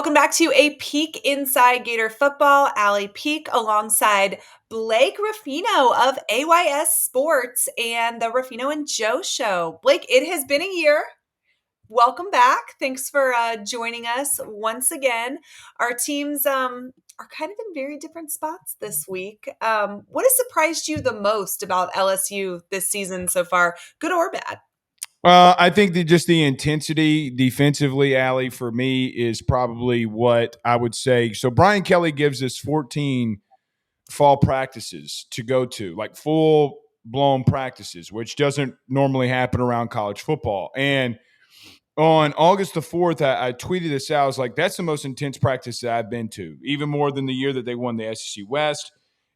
Welcome back to a peek inside Gator football. Allie Peek alongside Blake Ruffino of AYS Sports and the Ruffino and Joe Show. Blake, it has been a year. Welcome back. Thanks for joining us once again. Our teams are kind of in very different spots this week. What has surprised you the most about LSU this season so far, good or bad? I think that just the intensity defensively, Allie, for me is probably what I would say. So Brian Kelly gives us 14 fall practices to go to, like full blown practices, which doesn't normally happen around college football. And on August the 4th, I tweeted this out. I was like, that's the most intense practice that I've been to, even more than the year that they won the SEC West,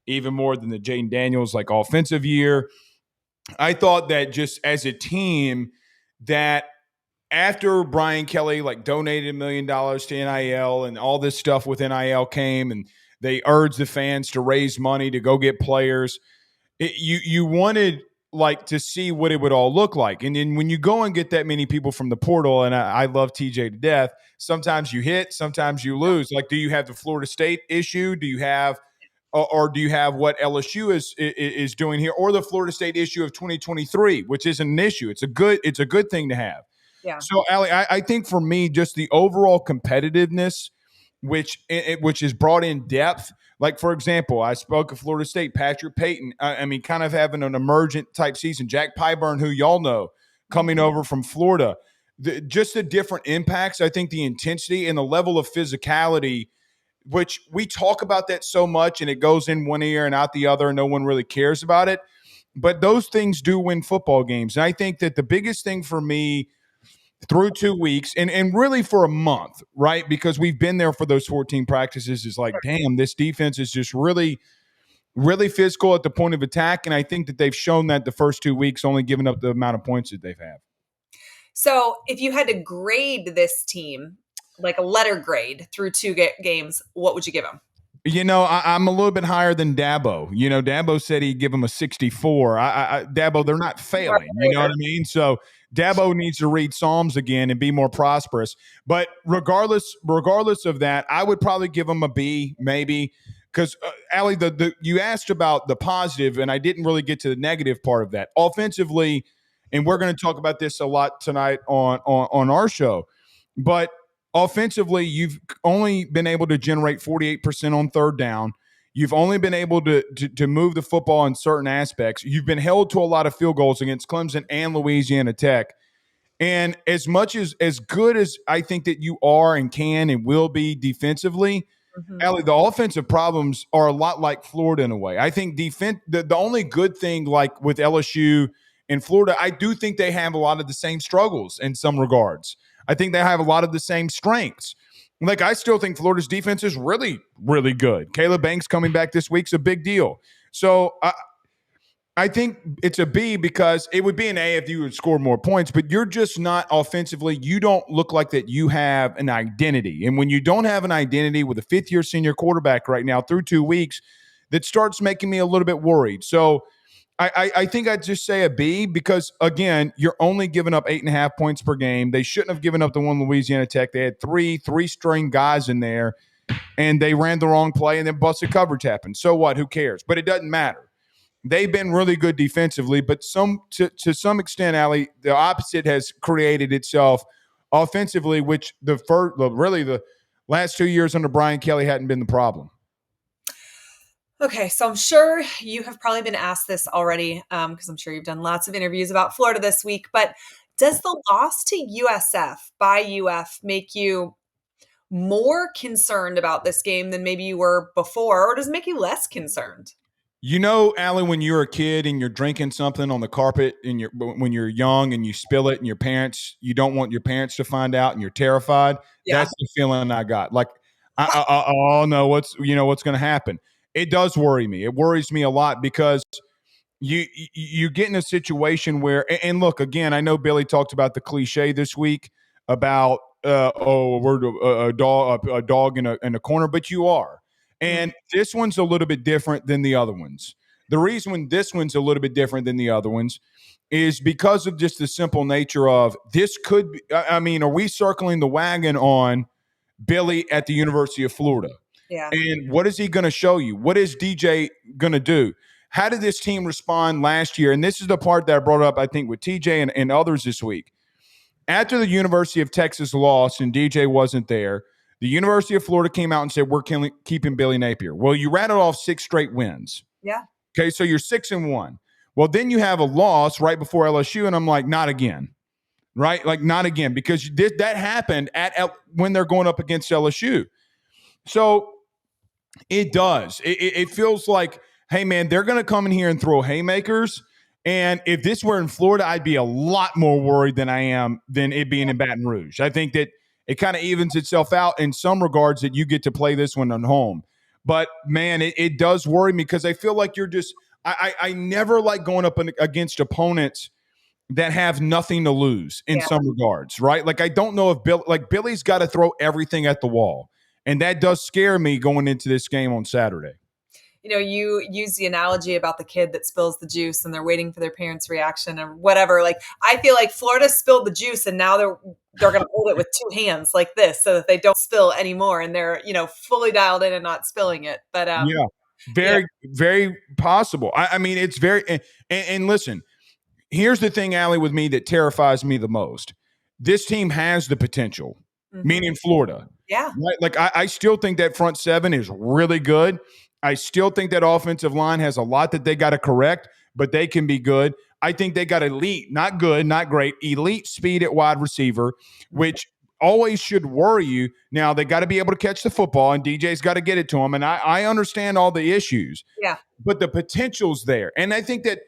even more than the Jaden Daniels like offensive year. I thought that just as a team, that after Brian Kelly like donated $1 million to NIL and all this stuff with NIL came and they urged the fans to raise money to go get players, you wanted like to see what it would all look like. And then when you go and get that many people from the portal, and I love TJ to death, sometimes you hit, sometimes you lose. Like, do you have the Florida State issue? Do you have or do you have what LSU is doing here, or the Florida State issue of 2023, which isn't an issue? It's a good thing to have. Yeah. So, Allie, I think for me, just the overall competitiveness, which is brought in depth. Like, for example, I spoke of Florida State, Patrick Payton. I mean, kind of having an emergent type season. Jack Pyburn, who y'all know, coming over from Florida. Just the different impacts. I think the intensity and the level of physicality, which we talk about that so much and it goes in one ear and out the other and no one really cares about it. But those things do win football games. And I think that the biggest thing for me through 2 weeks and really for a month, right? Because we've been there for those 14 practices is like, damn, this defense is just really, really physical at the point of attack. And I think that they've shown that the first 2 weeks, only giving up the amount of points that they've had. So if you had to grade this team, like a letter grade through two games, what would you give them? You know, I'm a little bit higher than Dabo. You know, Dabo said he'd give him a 64. Dabo, they're not failing. You know what I mean? So Dabo needs to read Psalms again and be more prosperous. But regardless of that, I would probably give him a B, maybe. Because, Allie, you asked about the positive, and I didn't really get to the negative part of that. Offensively, and we're going to talk about this a lot tonight on our show, but offensively, you've only been able to generate 48% on third down. You've only been able to move the football in certain aspects. You've been held to a lot of field goals against Clemson and Louisiana Tech. And as much as good as I think that you are and can and will be defensively, Allie, the offensive problems are a lot like Florida in a way. I think the only good thing, like with LSU and Florida, I do think they have a lot of the same struggles in some regards. I think they have a lot of the same strengths. Like, I still think Florida's defense is really, really good. Caleb Banks coming back this week's a big deal. So I think it's a B because it would be an A if you would score more points, but you're just not offensively. You don't look like that you have an identity. And when you don't have an identity with a fifth-year senior quarterback right now through 2 weeks, that starts making me a little bit worried. So I think I'd just say a B because, again, you're only giving up 8.5 points per game. They shouldn't have given up the one Louisiana Tech. They had three-string guys in there, and they ran the wrong play, and then busted coverage happened. So what? Who cares? But it doesn't matter. They've been really good defensively, but to some extent, Allie, the opposite has created itself offensively, which the last 2 years under Brian Kelly hadn't been the problem. Okay, so I'm sure you have probably been asked this already because I'm sure you've done lots of interviews about Florida this week, but does the loss to USF by UF make you more concerned about this game than maybe you were before, or does it make you less concerned? You know, Allie, when you're a kid and you're drinking something on the carpet and when you're young and you spill it and you don't want your parents to find out and you're terrified. Yeah. That's the feeling I got. Like, oh no, what's going to happen? It does worry me. It worries me a lot because you get in a situation where, and look, again, I know Billy talked about the cliche this week about, we're a dog in a corner, but you are. And this one's a little bit different than the other ones. The reason this one's a little bit different than the other ones is because of just the simple nature of this could be, I mean, are we circling the wagon on Billy at the University of Florida. Yeah. And what is he going to show you? What is DJ going to do? How did this team respond last year? And this is the part that I brought up, I think, with TJ and others this week. After the University of Texas lost and DJ wasn't there, the University of Florida came out and said, we're keeping Billy Napier. Well, you rattled off 6 straight wins. Yeah. Okay, so you're 6-1. Well, then you have a loss right before LSU, and I'm like, not again. Right? Like, not again, because that happened when they're going up against LSU. So it does. It feels like, hey, man, they're going to come in here and throw haymakers. And if this were in Florida, I'd be a lot more worried than I am than it being in Baton Rouge. I think that it kind of evens itself out in some regards that you get to play this one at home. But, man, it does worry me because I feel like you're just – I never like going up against opponents that have nothing to lose in some regards, right? Like, I don't know if Billy's got to throw everything at the wall. And that does scare me going into this game on Saturday. You know, you use the analogy about the kid that spills the juice and they're waiting for their parents' reaction or whatever. Like, I feel like Florida spilled the juice and now they're going to hold it with 2 hands like this so that they don't spill anymore and they're, fully dialed in and not spilling it. But yeah, very possible. I mean, it's very and listen, here's the thing, Allie, with me that terrifies me the most. This team has the potential, meaning Florida. Yeah. Right? Like, I still think that front seven is really good. I still think that offensive line has a lot that they got to correct, but they can be good. I think they got elite, not good, not great, elite speed at wide receiver, which always should worry you. Now, they got to be able to catch the football, and DJ's got to get it to them. And I understand all the issues. Yeah. But the potential's there. And I think that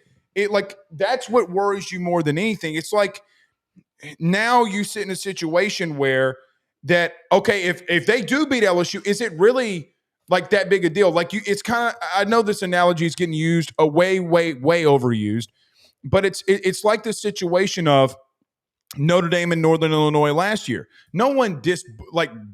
that's what worries you more than anything. It's like now you sit in a situation where that, okay, if they do beat LSU, is it really like that big a deal? Like, it's kind of, I know this analogy is getting used way overused, but it's like this situation of Notre Dame and Northern Illinois last year. No one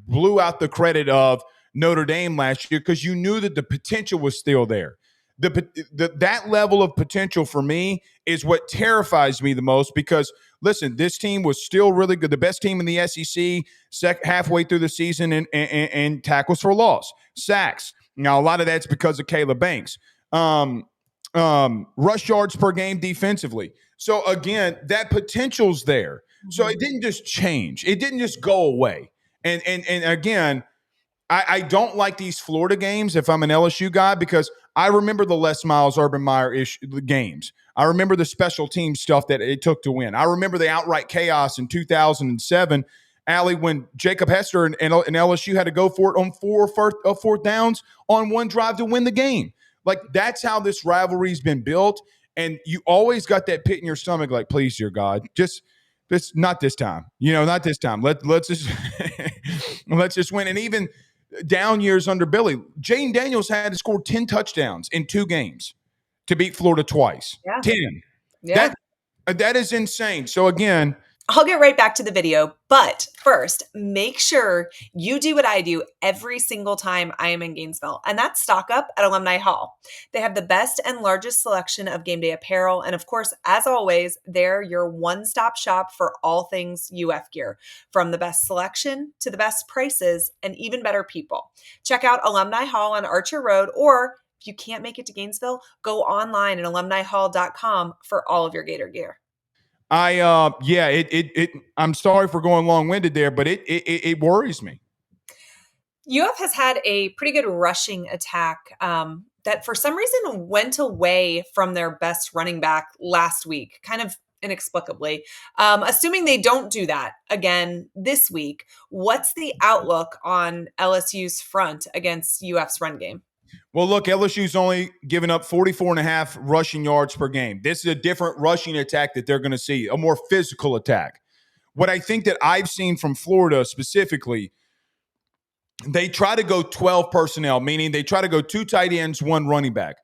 blew out the credit of Notre Dame last year because you knew that the potential was still there. That level of potential for me is what terrifies me the most because, listen, this team was still really good. The best team in the SEC halfway through the season and tackles for loss, sacks. Now, a lot of that's because of Caleb Banks. Rush yards per game defensively. So, again, that potential's there. So it didn't just change. It didn't just go away. And again, I don't like these Florida games if I'm an LSU guy because I remember the Les Miles, Urban Meyer games. I remember the special team stuff that it took to win. I remember the outright chaos in 2007, Allie, when Jacob Hester and LSU had to go for it on fourth downs on one drive to win the game. Like, that's how this rivalry's been built. And you always got that pit in your stomach, like, please, dear God, not this time. Not this time. Let's just let's just win. And even down years under Billy, Jaden Daniels had to score 10 touchdowns in 2 games to beat Florida twice. Yeah. 10. Yeah. That is insane. So again, I'll get right back to the video, but first, make sure you do what I do every single time I am in Gainesville, and that's stock up at Alumni Hall. They have the best and largest selection of game day apparel, and of course, as always, they're your one-stop shop for all things UF gear, from the best selection to the best prices and even better people. Check out Alumni Hall on Archer Road, or if you can't make it to Gainesville, go online at alumnihall.com for all of your Gator gear. I'm sorry for going long-winded there, but it worries me. UF has had a pretty good rushing attack that for some reason went away from their best running back last week, kind of inexplicably. Assuming they don't do that again this week, what's the outlook on LSU's front against UF's run game? Well, look, LSU's only given up 44.5 rushing yards per game. This is a different rushing attack that they're going to see, a more physical attack. What I think that I've seen from Florida specifically, they try to go 12 personnel, meaning they try to go 2 tight ends, 1 running back.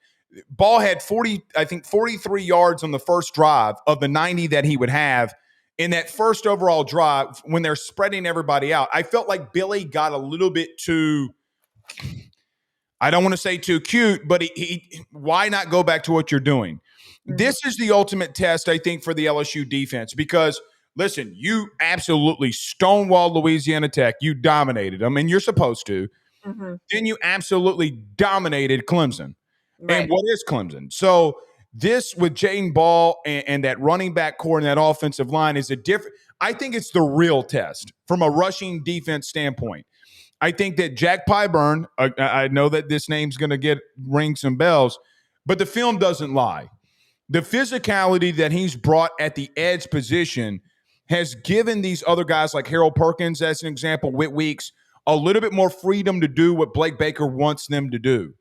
Ball had 43 yards on the first drive of the 90 that he would have in that first overall drive when they're spreading everybody out. I felt like Billy got a little bit too – I don't want to say too cute, but why not go back to what you're doing? Mm-hmm. This is the ultimate test, I think, for the LSU defense because listen, you absolutely stonewalled Louisiana Tech. You dominated them, and you're supposed to. Mm-hmm. Then you absolutely dominated Clemson. And Right. what is Clemson? So this with Jaden Ball and that running back core and that offensive line is a different. I think it's the real test from a rushing defense standpoint. I think that Jack Pyburn, I know that this name's going to ring some bells, but the film doesn't lie. The physicality that he's brought at the edge position has given these other guys like Harold Perkins, as an example, Whit Weeks, a little bit more freedom to do what Blake Baker wants them to do.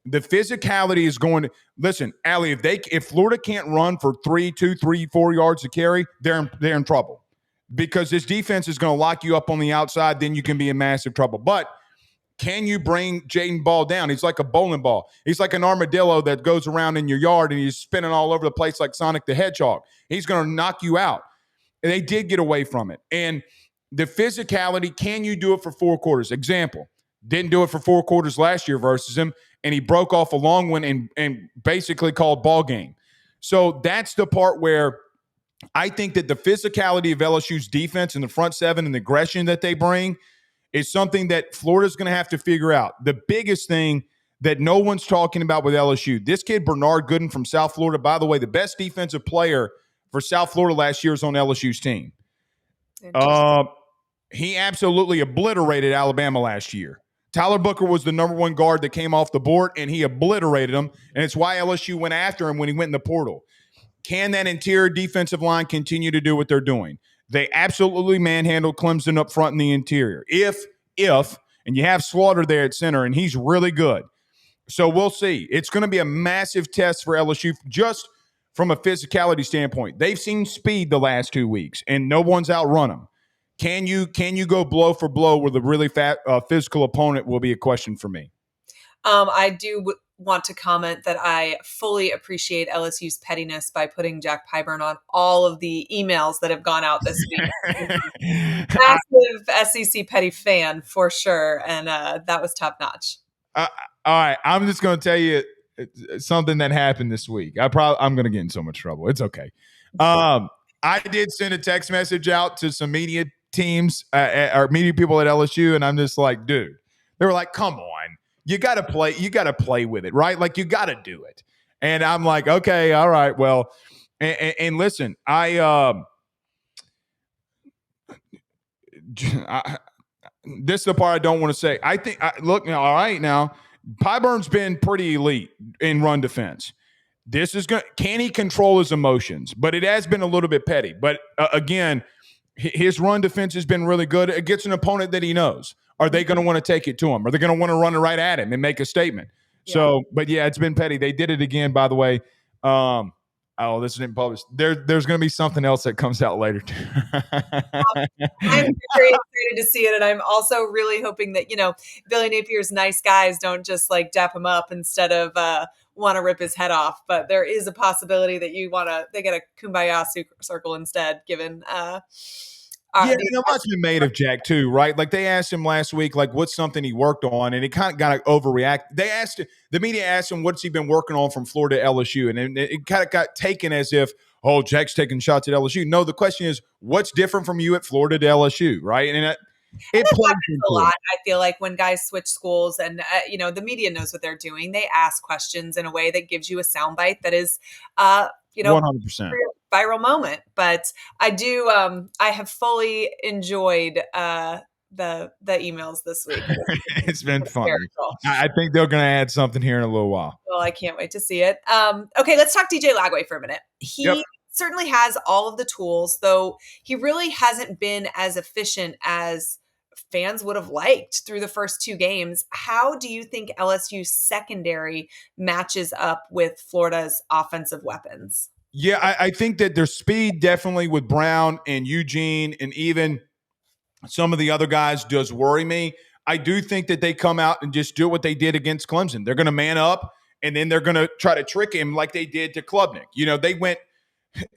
The physicality is going to listen, Allie. If Florida can't run for 4 yards to carry, they're in trouble because this defense is going to lock you up on the outside. Then you can be in massive trouble. But can you bring Jaden Ball down? He's like a bowling ball. He's like an armadillo that goes around in your yard and he's spinning all over the place like Sonic the Hedgehog. He's going to knock you out. And they did get away from it. And the physicality, can you do it for 4 quarters? Example, didn't do it for 4 quarters last year versus him, and he broke off a long one and basically called ball game. So that's the part where I think that the physicality of LSU's defense and the front seven and the aggression that they bring is something that Florida's going to have to figure out. The biggest thing that no one's talking about with LSU, this kid Bernard Gooden from South Florida, by the way, the best defensive player for South Florida last year is on LSU's team. He absolutely obliterated Alabama last year. Tyler Booker was the number 1 guard that came off the board, and he obliterated him, and it's why LSU went after him when he went in the portal. Can that interior defensive line continue to do what they're doing? They absolutely manhandled Clemson up front in the interior. If, and you have Slaughter there at center, and he's really good. So we'll see. It's going to be a massive test for LSU just from a physicality standpoint. They've seen speed the last 2 weeks, and no one's outrun them. Can you go blow for blow with a really physical opponent will be a question for me. I do want to comment that I fully appreciate LSU's pettiness by putting Jack Pyburn on all of the emails that have gone out this week. Massive SEC petty fan for sure, and that was top notch. All right, I'm just going to tell you something that happened this week. I'm going to get in so much trouble. It's okay. I did send a text message out to some media teams or media people at LSU, and I'm just like, dude, they were like, come on, you got to play with it, right? Like, you got to do it. And I'm like, okay, all right, well, and listen, this is the part I don't want to say. I think, look, now, all right, now, Pyburn's been pretty elite in run defense. This is going. Can he control his emotions? But it has been a little bit petty. But again, his run defense has been really good against an opponent that he knows. Are they going to want to take it to him? Are they going to want to run it right at him and make a statement? Yeah. So, but yeah, it's been petty. They did it again, by the way. This isn't published. There's going to be something else that comes out later. I'm very excited to see it, and I'm also really hoping that Billy Napier's nice guys don't just like dap him up instead of want to rip his head off. But there is a possibility that they get a kumbaya circle instead, given. Much been made of Jack too, right? Like, they asked him last week, like, what's something he worked on, and he kind of got to overreact. The media asked him, what's he been working on from Florida to LSU, and it kind of got taken as if, oh, Jack's taking shots at LSU. No, the question is, what's different from you at Florida to LSU, right? And it plays a lot. I feel like when guys switch schools, and the media knows what they're doing, they ask questions in a way that gives you a soundbite that is, 100%. viral moment. But I do, I have fully enjoyed the emails this week. It's been fun. I think they're going to add something here in a little while. Well, I can't wait to see it. Okay, let's talk DJ Lagway for a minute. He certainly has all of the tools, though he really hasn't been as efficient as fans would have liked through the first 2 games. How do you think LSU's secondary matches up with Florida's offensive weapons? Yeah, I think that their speed definitely with Brown and Eugene and even some of the other guys does worry me. I do think that they come out and just do what they did against Clemson. They're going to man up, and then they're going to try to trick him like they did to Klubnik.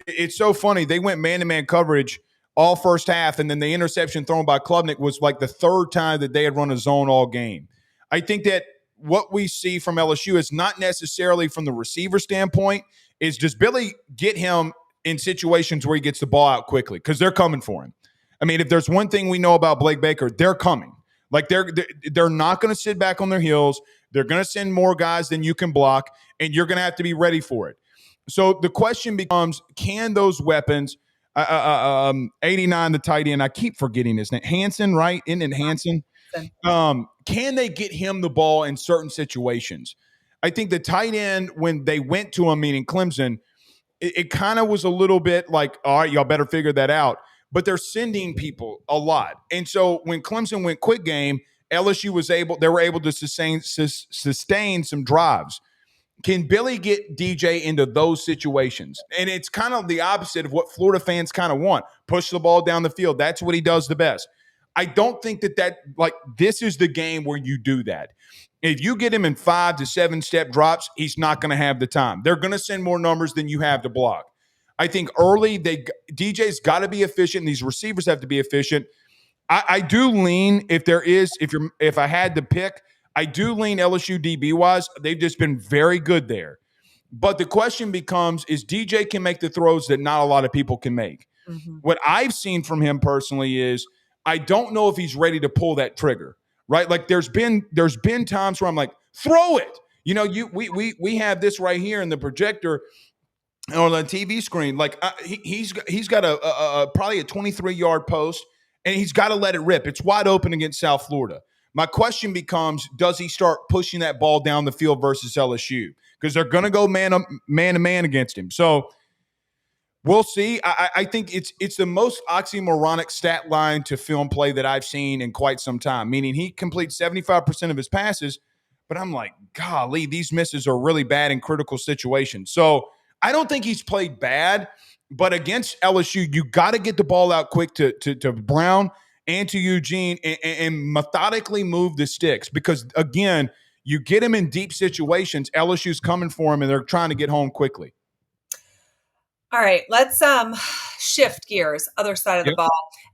It's so funny. They went man-to-man coverage all first half, and then the interception thrown by Klubnik was like the 3rd time that they had run a zone all game. I think that what we see from LSU is not necessarily from the receiver standpoint, is does Billy get him in situations where he gets the ball out quickly because they're coming for him. I mean, if there's one thing we know about Blake Baker, they're coming. Like they're not going to sit back on their heels. They're going to send more guys than you can block, and you're going to have to be ready for it. So the question becomes: can those weapons? 89, the tight end. I keep forgetting his name. Hansen, right? Isn't it Hansen? Can they get him the ball in certain situations? I think the tight end, when they went to him, meaning Clemson, it kind of was a little bit like, all right, y'all better figure that out. But they're sending people a lot. And so when Clemson went quick game, LSU they were able to sustain some drives. Can Billy get DJ into those situations? And it's kind of the opposite of what Florida fans kind of want. Push the ball down the field. That's what he does the best. I don't think this is the game where you do that. If you get him in 5 to 7 step drops, he's not going to have the time. They're going to send more numbers than you have to block. I think early DJ's got to be efficient. And these receivers have to be efficient. I do lean if I had to pick, I do lean LSU DB wise. They've just been very good there. But the question becomes: is DJ can make the throws that not a lot of people can make? Mm-hmm. What I've seen from him personally is I don't know if he's ready to pull that trigger. Right? Like there's been times where I'm like, throw it. You know, we have this right here in the projector on the TV screen. Like he's got a probably a 23-yard post, and he's got to let it rip. It's wide open against South Florida. My question becomes: does he start pushing that ball down the field versus LSU? Because they're going to go man to man against him. So we'll see. I think it's the most oxymoronic stat line to film play that I've seen in quite some time. Meaning he completes 75% of his passes, but I'm like, golly, these misses are really bad in critical situations. So I don't think he's played bad, but against LSU, you got to get the ball out quick to Brown and to Eugene and methodically move the sticks. Because again, you get him in deep situations, LSU's coming for him, and they're trying to get home quickly. All right, let's shift gears, other side of the ball.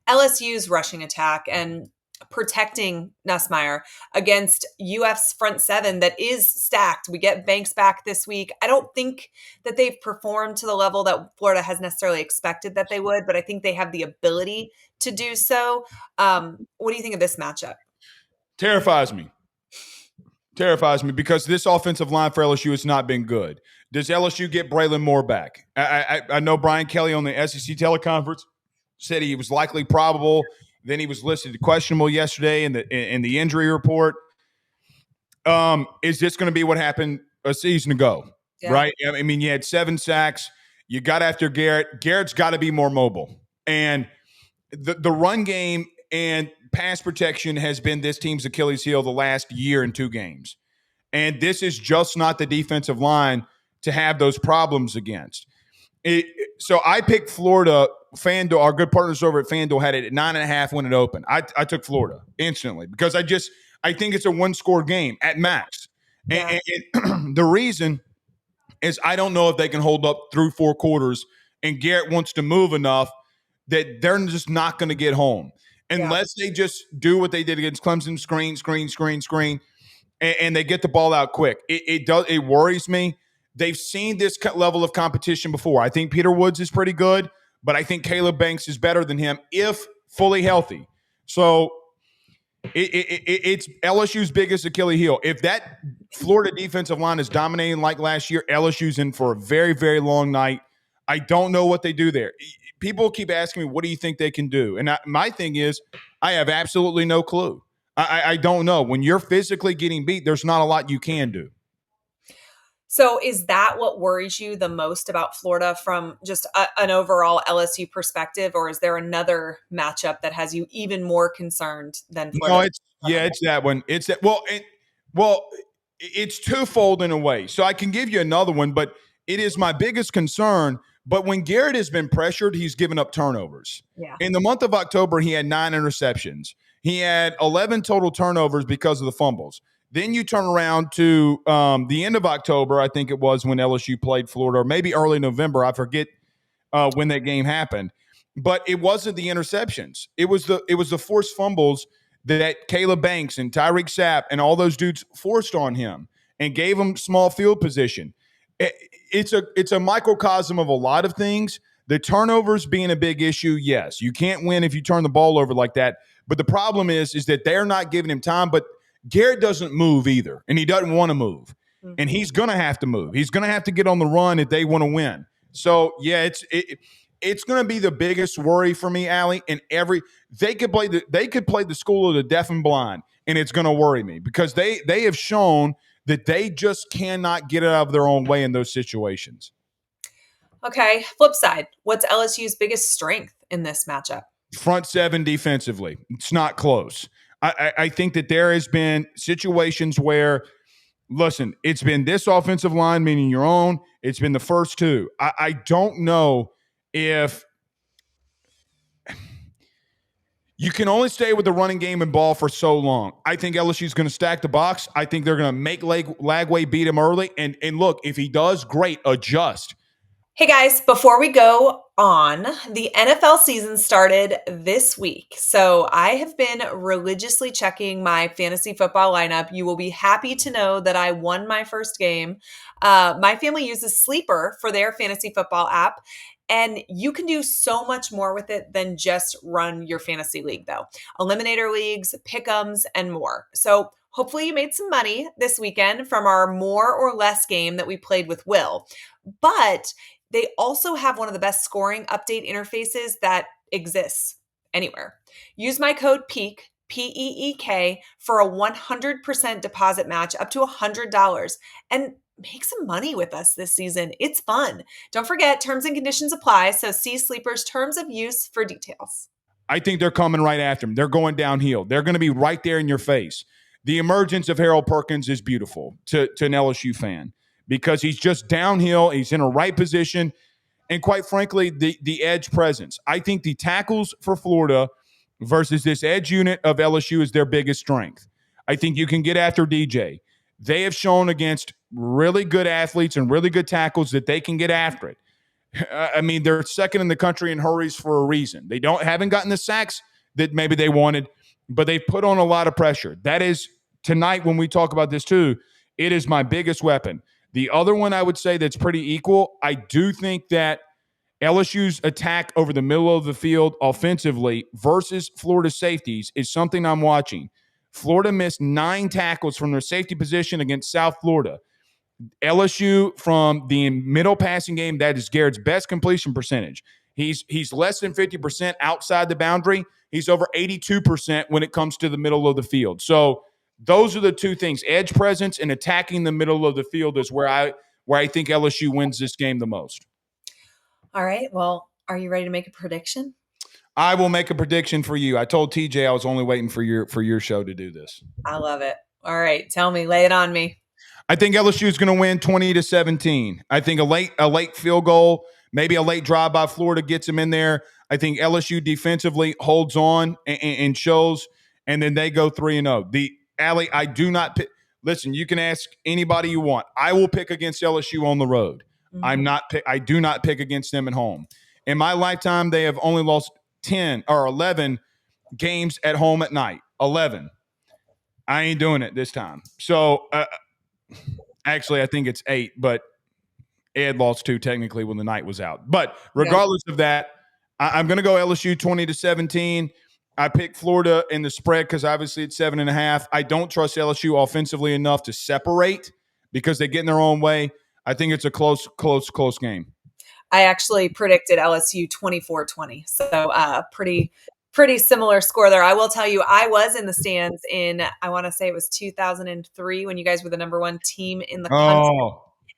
LSU's rushing attack and protecting Nussmeier against UF's front seven that is stacked. We get Banks back this week. I don't think that they've performed to the level that Florida has necessarily expected that they would, but I think they have the ability to do so. What do you think of this matchup? Terrifies me because this offensive line for LSU has not been good. Does LSU get Braylon Moore back? I know Brian Kelly on the SEC teleconference said he was likely probable. Then he was listed questionable yesterday in the injury report. Is this going to be what happened a season ago? Yeah. Right? I mean, you had 7 sacks. You got after Garrett. Garrett's got to be more mobile. And the run game and pass protection has been this team's Achilles heel the last year in 2 games. And this is just not the defensive line to have those problems against. So I picked Florida. FanDuel, our good partners over at FanDuel, had it at 9.5 when it opened. I took Florida instantly because I think it's a 1-score game at max. Yeah. And the reason is I don't know if they can hold up through 4 quarters, and Garrett wants to move enough that they're just not going to get home unless they just do what they did against Clemson: screen, and they get the ball out quick. It worries me. They've seen this level of competition before. I think Peter Woods is pretty good, but I think Caleb Banks is better than him if fully healthy. So it's LSU's biggest Achilles heel. If that Florida defensive line is dominating like last year, LSU's in for a very, very long night. I don't know what they do there. People keep asking me, what do you think they can do? And my thing is, I have absolutely no clue. I don't know. When you're physically getting beat, there's not a lot you can do. So is that what worries you the most about Florida from just an overall LSU perspective, or is there another matchup that has you even more concerned than Florida? No, it's that one. It's that. It's twofold in a way. So I can give you another one, but it is my biggest concern. But when Garrett has been pressured, he's given up turnovers. Yeah. In the month of October, he had 9 interceptions. He had 11 total turnovers because of the fumbles. Then you turn around to the end of October, I think it was, when LSU played Florida, or maybe early November. I forget when that game happened. But it wasn't the interceptions. It was the forced fumbles that Caleb Banks and Tyreek Sapp and all those dudes forced on him and gave him small field position. It's a microcosm of a lot of things The turnovers being a big issue, yes. You can't win if you turn the ball over like that. But the problem is that they're not giving him time. But Garrett doesn't move either, and he doesn't want to move. And he's going to have to move. He's going to have to get on the run if they want to win. So, yeah, it's going to be the biggest worry for me, Allie. And they could play the school of the deaf and blind, and it's going to worry me because they have shown that they just cannot get out of their own way in those situations. Okay, flip side. What's LSU's biggest strength in this matchup? Front seven defensively. It's not close. I think that there has been situations where, listen, it's been this offensive line, meaning your own. It's been the first two. I don't know if you can only stay with the running game and ball for so long. I think LSU's going to stack the box. I think they're going to make Lagway beat him early. And look, if he does, great, adjust. Hey guys, before we go on, the NFL season started this week. So I have been religiously checking my fantasy football lineup. You will be happy to know that I won my first game. My family uses Sleeper for their fantasy football app. And you can do so much more with it than just run your fantasy league, though. Eliminator leagues, pick'ems, and more. So hopefully you made some money this weekend from our more or less game that we played with Will. But they also have one of the best scoring update interfaces that exists anywhere. Use my code PEAK, PEEK, for a 100% deposit match up to $100 and make some money with us this season. It's fun. Don't forget, terms and conditions apply, so see Sleeper's terms of use for details. I think they're coming right after him. They're going downhill. They're going to be right there in your face. The emergence of Harold Perkins is beautiful to an LSU fan because he's just downhill. He's in a right position. And quite frankly, the edge presence. I think the tackles for Florida versus this edge unit of LSU is their biggest strength. I think you can get after DJ. They have shown against really good athletes and really good tackles that they can get after it. I mean, they're second in the country in hurries for a reason. They haven't gotten the sacks that maybe they wanted, but they've put on a lot of pressure. That is, tonight when we talk about this too, it is my biggest weapon. The other one I would say that's pretty equal, I do think that LSU's attack over the middle of the field offensively versus Florida safeties is something I'm watching. Florida missed 9 tackles from their safety position against South Florida. LSU from the middle passing game, that is Garrett's best completion percentage. He's less than 50% outside the boundary. He's over 82% when it comes to the middle of the field. So those are the two things. Edge presence and attacking the middle of the field is where I think LSU wins this game the most. All right. Well, are you ready to make a prediction? I will make a prediction for you. I told TJ I was only waiting for your show to do this. I love it. All right. Tell me, lay it on me. I think LSU is going to win 20-17. I think a late field goal, maybe a late drive by Florida gets them in there. I think LSU defensively holds on and shows, and then they go 3-0. Allie, I do not pick. Listen, you can ask anybody you want. I will pick against LSU on the road. Mm-hmm. I do not pick against them at home. In my lifetime, they have only lost 10 or 11 games at home at night. 11. I ain't doing it this time. So, actually, I think it's 8, but Ed lost 2 technically when the night was out. But regardless of that, I'm going to go LSU 20-17. I picked Florida in the spread because obviously it's 7.5. I don't trust LSU offensively enough to separate because they get in their own way. I think it's a close game. I actually predicted LSU 24-20. So pretty similar score there. I will tell you, I was in the stands in, I want to say it was 2003 when you guys were the number 1 team in the country.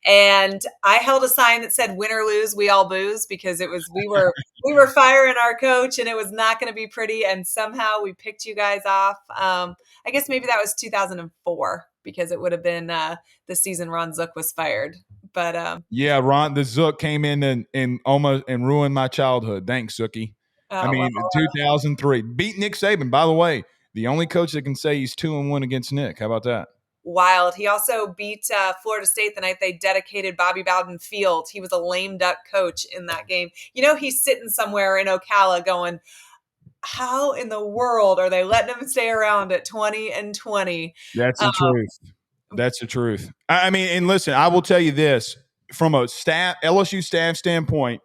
And I held a sign that said "Win or lose, we all booze," because it was we were firing our coach, and it was not going to be pretty. And somehow we picked you guys off. I guess maybe that was 2004 because it would have been the season Ron Zook was fired. But Ron the Zook came in and almost ruined my childhood. Thanks, Zookie. 2003 beat Nick Saban. By the way, the only coach that can say he's 2-1 against Nick. How about that? Wild. He also beat Florida State the night they dedicated Bobby Bowden Field. He was a lame duck coach in that game. You know, he's sitting somewhere in Ocala going, how in the world are they letting him stay around at 20-20? That's the truth. That's the truth. I mean, and listen, I will tell you this from a LSU staff standpoint,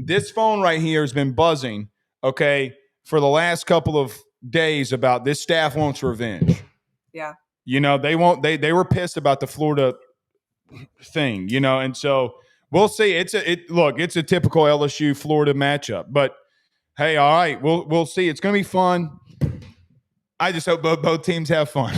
this phone right here has been buzzing, okay, for the last couple of days about this staff wants revenge. Yeah. They won't they were pissed about the Florida thing, and so we'll see. It's a typical LSU Florida matchup, but hey, all right, we'll see. It's going to be fun. I just hope both teams have fun.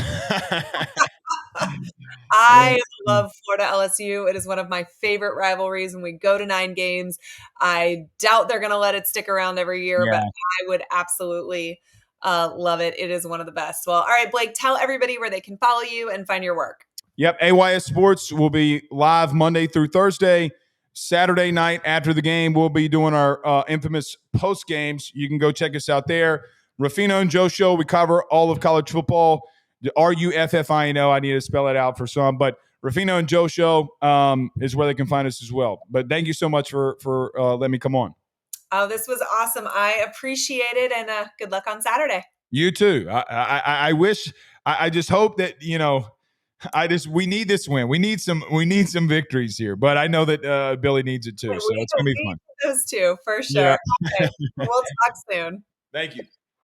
I love Florida LSU. It is one of my favorite rivalries when we go to 9 games. I doubt they're going to let it stick around every year, but Yeah. I would absolutely love it. It is one of the best. Well, all right, Blake, tell everybody where they can follow you and find your work. Yep. AYS Sports will be live Monday through Thursday. Saturday night after the game, we'll be doing our infamous post games. You can go check us out there. Ruffino and Joe Show, we cover all of college football. RUFFINO. I need to spell it out for some, but Ruffino and Joe Show is where they can find us as well. But thank you so much for letting me come on. Oh, this was awesome. I appreciate it, and good luck on Saturday. You too. I wish. I just hope that we need this win. We need some victories here. But I know that Billy needs it too. So it's gonna be fun. Those two for sure. Yeah. Okay. We'll talk soon. Thank you.